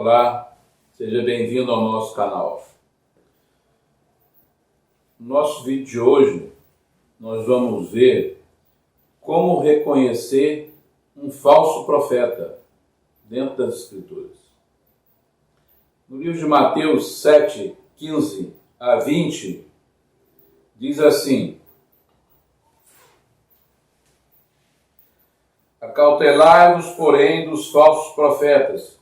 Olá, seja bem-vindo ao nosso canal. No nosso vídeo de hoje, nós vamos ver como reconhecer um falso profeta dentro das Escrituras. No livro de Mateus 7, 15 a 20, diz assim: Acautelai-vos, porém, dos falsos profetas,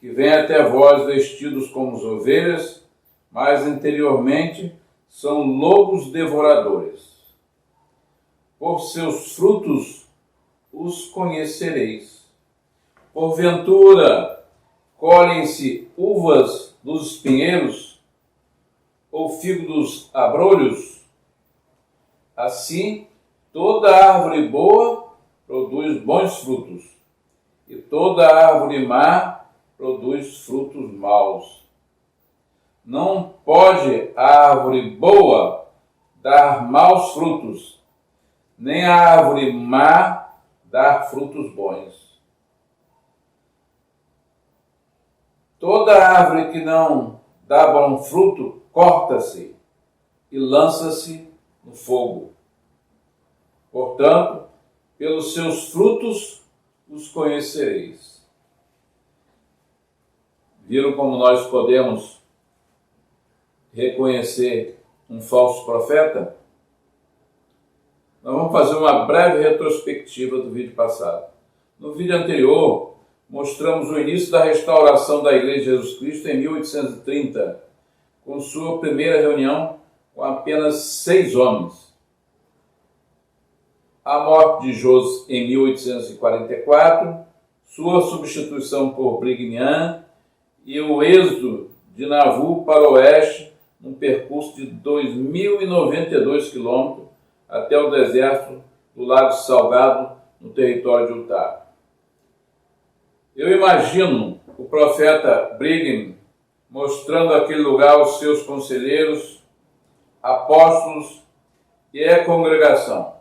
que vêm até vós vestidos como ovelhas, mas interiormente são lobos devoradores. Por seus frutos os conhecereis. Porventura, colhem-se uvas dos espinheiros, ou figo dos abrolhos? Assim, toda árvore boa produz bons frutos, e toda árvore má produz frutos maus. Não pode a árvore boa dar maus frutos, nem a árvore má dar frutos bons. Toda árvore que não dá bom fruto, corta-se e lança-se no fogo. Portanto, pelos seus frutos os conhecereis. Viram como nós podemos reconhecer um falso profeta? Nós vamos fazer uma breve retrospectiva do vídeo passado. No vídeo anterior, mostramos o início da restauração da Igreja de Jesus Cristo em 1830, com sua primeira reunião com apenas 6 homens. A morte de Jos em 1844, sua substituição por Brigham Young e o êxodo de Nauvoo para o oeste, num percurso de 2.092 quilômetros até o deserto do Lago Salgado, no território de Utah. Eu imagino o profeta Brigham mostrando aquele lugar aos seus conselheiros, apóstolos e a congregação,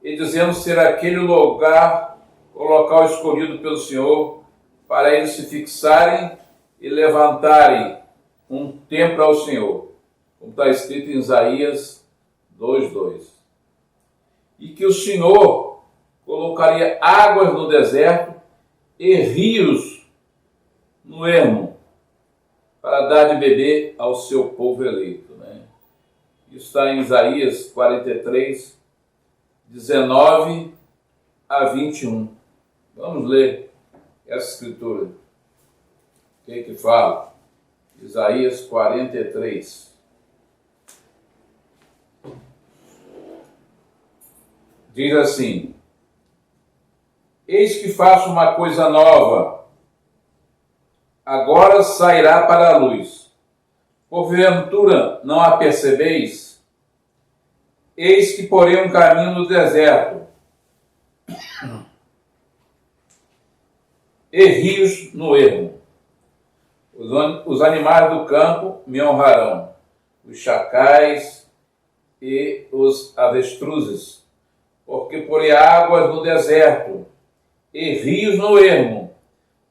e dizendo ser aquele lugar, o local escolhido pelo Senhor, para eles se fixarem e levantarem um templo ao Senhor, como está escrito em Isaías 2:2. E que o Senhor colocaria águas no deserto e rios no ermo, para dar de beber ao seu povo eleito. Isso está em Isaías 43, 19 a 21. Vamos ler essa escritura. O que fala? Isaías 43. Diz assim: Eis que faço uma coisa nova, agora sairá para a luz. Porventura não a percebeis? Eis que porei um caminho no deserto, e rios no ermo. Os animais do campo me honrarão, os chacais e os avestruzes, porque porei águas no deserto e rios no ermo,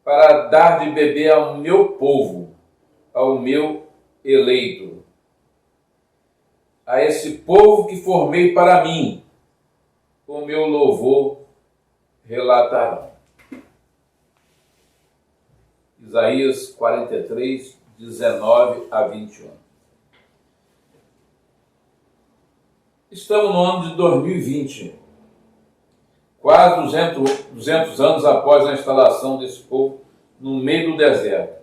para dar de beber ao meu povo, ao meu eleito, a esse povo que formei para mim, o meu louvor relatarão. Isaías 43, 19 a 21. Estamos no ano de 2020, quase 200 anos após a instalação desse povo no meio do deserto.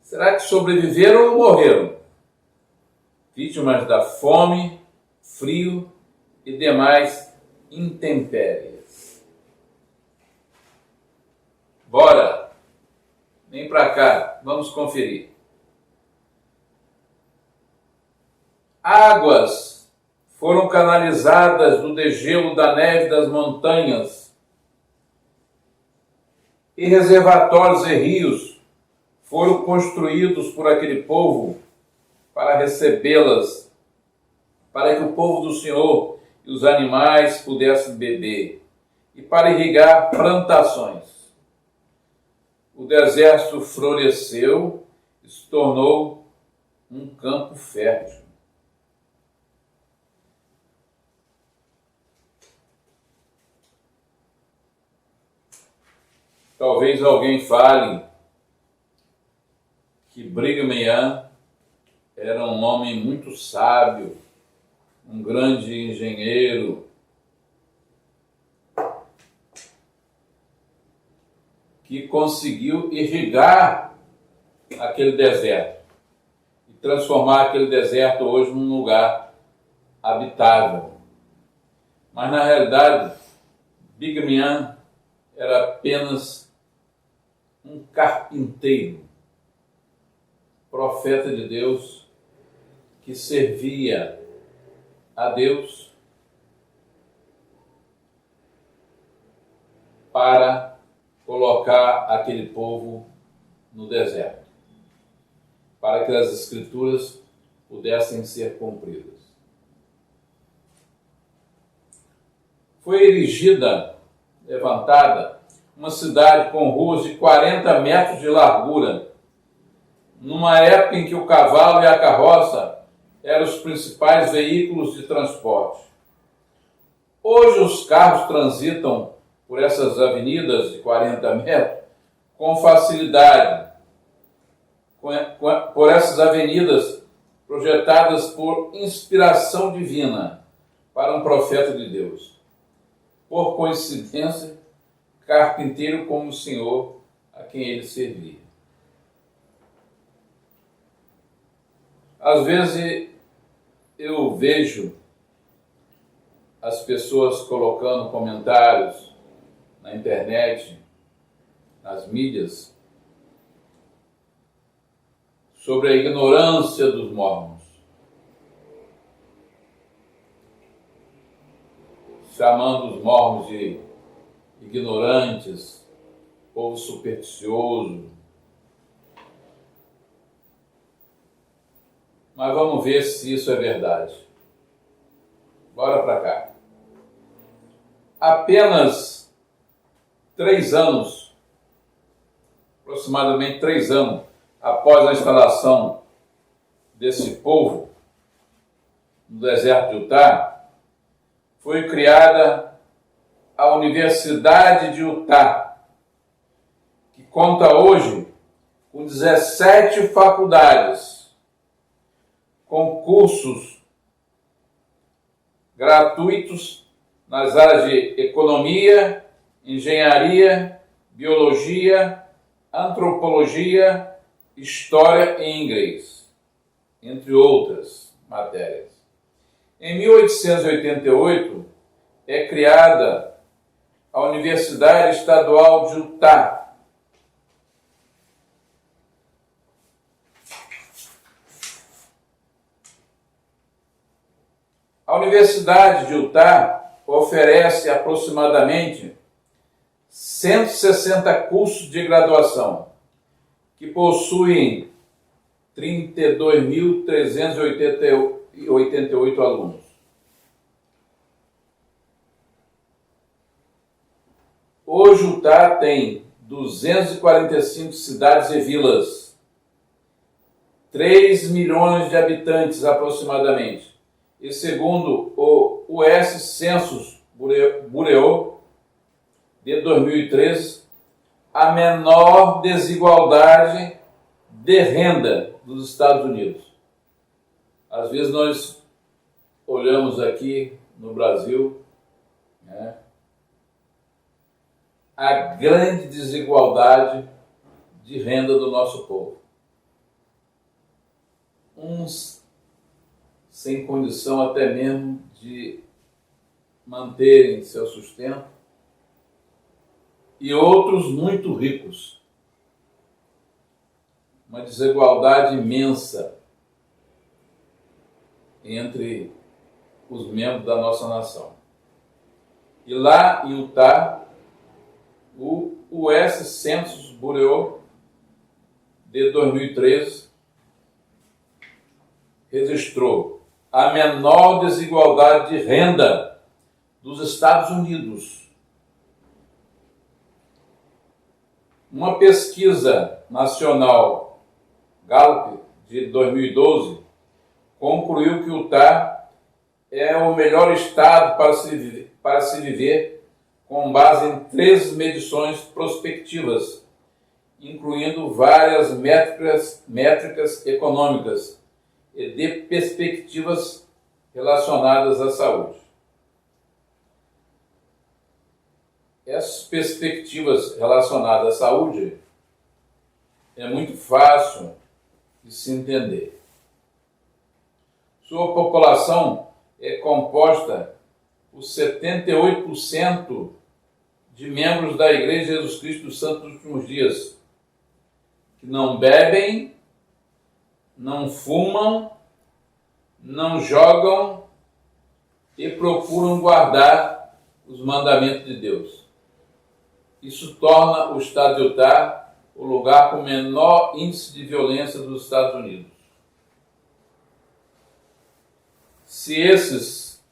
Será que sobreviveram ou morreram? Vítimas da fome, frio e demais intempéries. Bora! Vem para cá, vamos conferir. Águas foram canalizadas do degelo da neve das montanhas, e reservatórios e rios foram construídos por aquele povo para recebê-las, para que o povo do Senhor e os animais pudessem beber. e para irrigar plantações. O deserto floresceu e se tornou um campo fértil. Talvez alguém fale que Brigham Young era um homem muito sábio, um grande engenheiro, que conseguiu irrigar aquele deserto e transformar aquele deserto hoje num lugar habitável. Mas, na realidade, Brigham Young era apenas um carpinteiro, profeta de Deus, que servia a Deus para colocar aquele povo no deserto, para que as Escrituras pudessem ser cumpridas. Foi erigida, levantada, uma cidade com ruas de 40 metros de largura, numa época em que o cavalo e a carroça eram os principais veículos de transporte. Hoje os carros transitam por essas avenidas de 40 metros com facilidade, por essas avenidas projetadas por inspiração divina para um profeta de Deus. Por coincidência, carpinteiro como o Senhor a quem ele servia. Às vezes eu vejo as pessoas colocando comentários na internet, nas mídias, sobre a ignorância dos mormons, chamando os mormons de ignorantes, povo supersticioso. Mas vamos ver se isso é verdade. Bora para cá. Apenas 3 anos, aproximadamente 3 anos, após a instalação desse povo no deserto de Utah, foi criada a Universidade de Utah, que conta hoje com 17 faculdades, com cursos gratuitos nas áreas de economia, engenharia, biologia, antropologia, história e inglês, entre outras matérias. Em 1888 é criada a Universidade Estadual de Utah, a Universidade de Utah oferece aproximadamente 160 cursos de graduação, que possuem 32.388 alunos. Hoje Utah tem 245 cidades e vilas, 3 milhões de habitantes aproximadamente. E segundo o US Census Bureau de 2013, a menor desigualdade de renda dos Estados Unidos. Às vezes nós olhamos aqui no Brasil, né, a grande desigualdade de renda do nosso povo. Uns sem condição até mesmo de manterem seu sustento, e outros muito ricos. Uma desigualdade imensa entre os membros da nossa nação. E lá em Utah, o US Census Bureau de 2013 registrou a menor desigualdade de renda dos Estados Unidos. Uma pesquisa nacional Gallup de 2012 concluiu que Utah é o melhor estado para se viver com base em 3 medições prospectivas, incluindo várias métricas econômicas e de perspectivas relacionadas à saúde. Essas perspectivas relacionadas à saúde é muito fácil de se entender. Sua população é composta por 78% de membros da Igreja de Jesus Cristo dos Santos dos Últimos Dias, que não bebem, não fumam, não jogam e procuram guardar os mandamentos de Deus. Isso torna o estado de Utah o lugar com menor índice de violência dos Estados Unidos. Se esses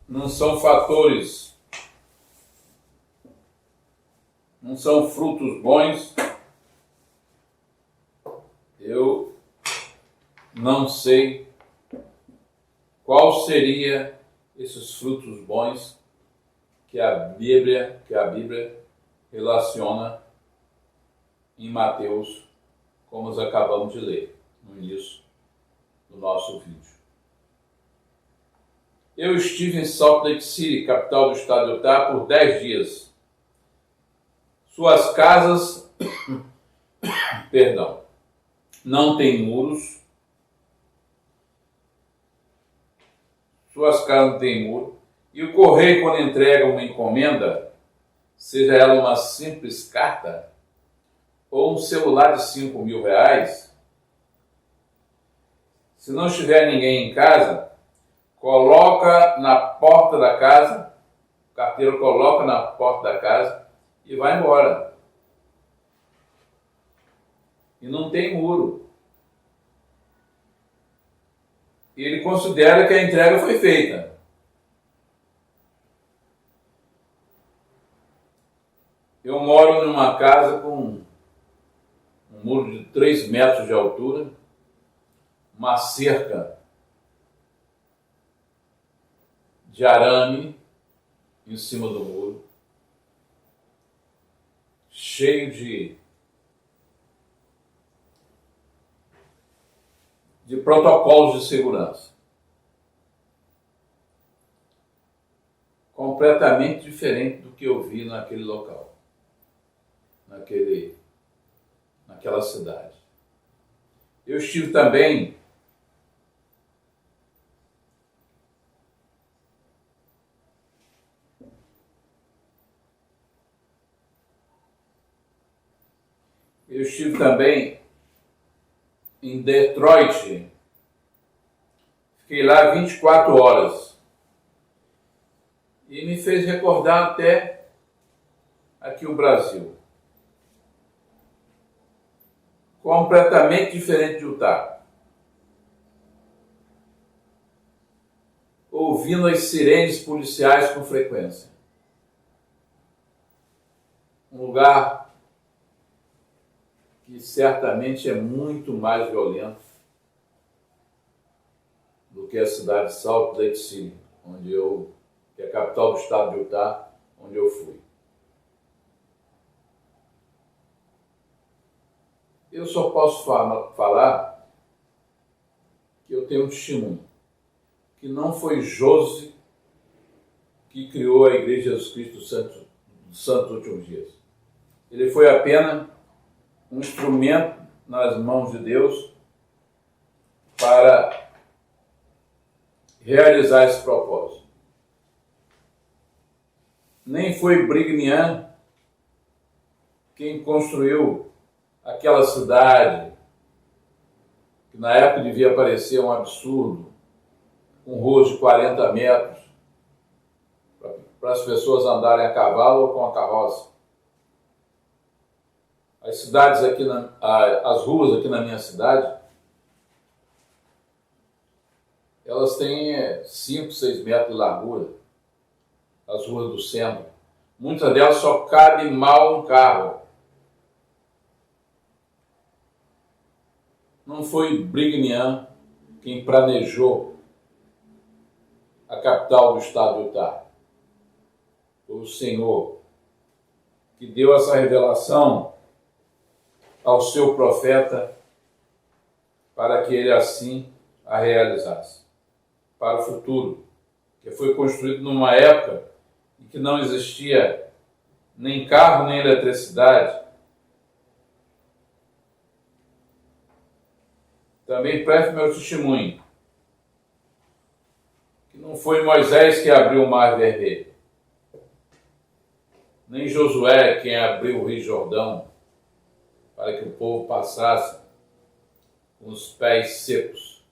não são fatores, não são frutos bons, eu não sei qual seria esses frutos bons que a Bíblia relaciona em Mateus, como nós acabamos de ler no início do nosso vídeo. Eu estive em Salt Lake City, capital do estado de Utah, por 10 dias. Suas casas, não têm muros. Suas casas não têm muro. E o correio, quando entrega uma encomenda, seja ela uma simples carta ou um celular de R$5.000, se não estiver ninguém em casa, coloca na porta da casa, o carteiro coloca na porta da casa e vai embora. E não tem muro. E ele considera que a entrega foi feita. Eu moro numa casa com um muro de 3 metros de altura, uma cerca de arame em cima do muro, cheio de protocolos de segurança. Completamente diferente do que eu vi naquele local, naquela cidade. Eu estive também em Detroit. Fiquei lá 24 horas. E me fez recordar até aqui o Brasil. Completamente diferente de Utah. Ouvindo as sirenes policiais com frequência. Um lugar que certamente é muito mais violento do que a cidade de Salt Lake City, que é a capital do estado de Utah, onde eu fui. Eu só posso falar que eu tenho um testemunho, que não foi Josi que criou a Igreja de Jesus Cristo dos Santos Últimos Dias. Ele foi apenas um instrumento nas mãos de Deus para realizar esse propósito. Nem foi Brigham Young quem construiu aquela cidade, que na época devia parecer um absurdo, com ruas de 40 metros, para as pessoas andarem a cavalo ou com a carroça. As ruas aqui na minha cidade, elas têm 5, 6 metros de largura, as ruas do centro. Muitas delas só cabe mal um carro. Não foi Brigham Young quem planejou a capital do estado de Utah. Foi o Senhor que deu essa revelação ao seu profeta para que ele assim a realizasse para o futuro, que foi construído numa época em que não existia nem carro, nem eletricidade. Também preste meu testemunho, que não foi Moisés que abriu o Mar Vermelho, nem Josué quem abriu o Rio Jordão, para que o povo passasse com os pés secos.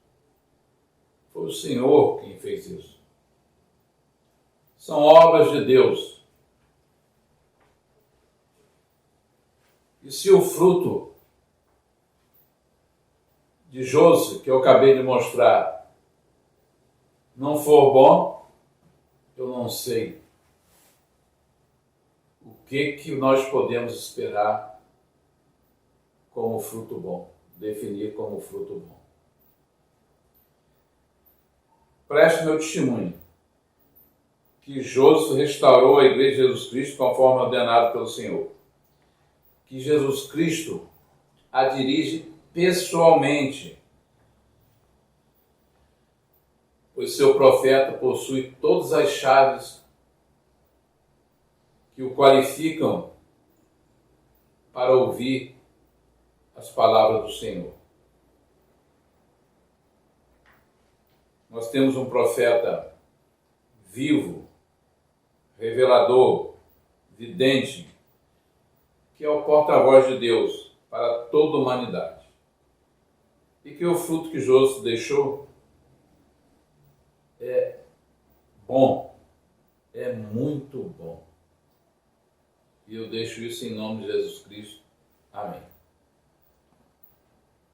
Foi o Senhor quem fez isso. São obras de Deus. E se o fruto de Josué, que eu acabei de mostrar, não for bom, eu não sei o que nós podemos esperar como fruto bom, definir como fruto bom. Preste meu testemunho que Josué restaurou a Igreja de Jesus Cristo conforme ordenado pelo Senhor. Que Jesus Cristo a dirige pessoalmente, pois seu profeta possui todas as chaves que o qualificam para ouvir as palavras do Senhor. Nós temos um profeta vivo, revelador, vidente, que é o porta-voz de Deus para toda a humanidade. E que o fruto que Josué deixou é bom, é muito bom. E eu deixo isso em nome de Jesus Cristo. Amém.